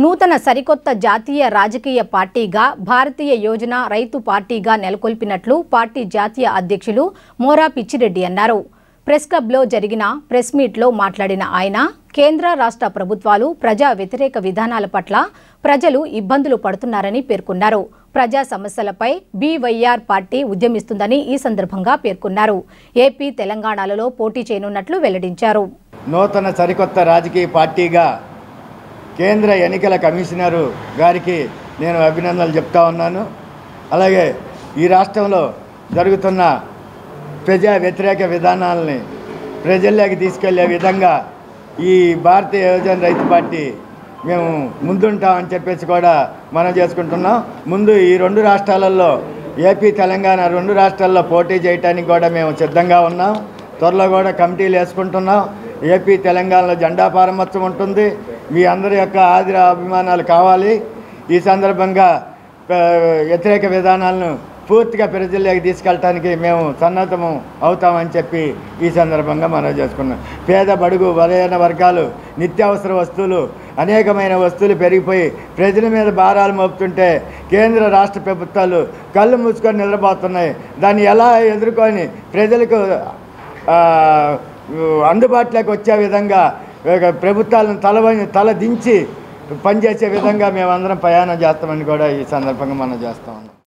నూతన సరికొత్త జాతీయ రాజకీయ పార్టీగా భారతీయ యోజన రైతు పార్టీగా నెలకొల్పినట్లు పార్టీ జాతీయ అధ్యక్షులు మోరా పిచ్చిరెడ్డి అన్నారు. ప్రెస్ క్లబ్లో జరిగిన ప్రెస్ మీట్లో మాట్లాడిన ఆయన కేంద్ర రాష్ట్ర ప్రభుత్వాలు ప్రజా వ్యతిరేక విధానాల పట్ల ప్రజలు ఇబ్బందులు పడుతున్నారని పేర్కొన్నారు. ప్రజా సమస్యలపై బీవైఆర్ పార్టీ ఉద్యమిస్తుందని ఈ సందర్భంగా పేర్కొన్నారు. ఏపీ తెలంగాణలలో పోటీ చేయనున్నట్లు వెల్లడించారు. నూతన సరికొత్త రాజకీయ పార్టీగా కేంద్ర ఎన్నికల కమిషనరు గారికి నేను అభినందనలు చెప్తా ఉన్నాను. అలాగే ఈ రాష్ట్రంలో జరుగుతున్న ప్రజా వ్యతిరేక విధానాలని ప్రజల్లోకి తీసుకెళ్లే విధంగా ఈ భారతీయ యోజన రైతు పార్టీ మేము ముందుంటామని చెప్పేసి కూడా మనం చేసుకుంటున్నాం. ముందు ఈ రెండు రాష్ట్రాలలో ఏపీ తెలంగాణ రెండు రాష్ట్రాల్లో పోటీ చేయడానికి కూడా మేము సిద్ధంగా ఉన్నాం. త్వరలో కూడా కమిటీలు వేసుకుంటున్నాం. ఏపీ తెలంగాణలో జెండా పారమత్వం ఉంటుంది. మీ అందరి యొక్క ఆదిర అభిమానాలు కావాలి. ఈ సందర్భంగా వ్యతిరేక విధానాలను పూర్తిగా ప్రజల్లోకి తీసుకెళ్ళటానికి మేము సన్నద్ధము అవుతామని చెప్పి ఈ సందర్భంగా మనం చేసుకున్నాం. పేద బడుగు బలహీన వర్గాలు నిత్యావసర వస్తువులు అనేకమైన వస్తువులు పెరిగిపోయి ప్రజల మీద భారాలు మోపుతుంటే కేంద్ర రాష్ట్ర ప్రభుత్వాలు కళ్ళు మూసుకొని నిద్రపోతున్నాయి. దాన్ని ఎలా ఎదుర్కొని ప్రజలకు అందుబాటులోకి వచ్చే విధంగా ప్రభుత్వాలను తల దించి పనిచేసే విధంగా మేమందరం ప్రయాణం చేస్తామని కూడా ఈ సందర్భంగా మనం చేస్తాం.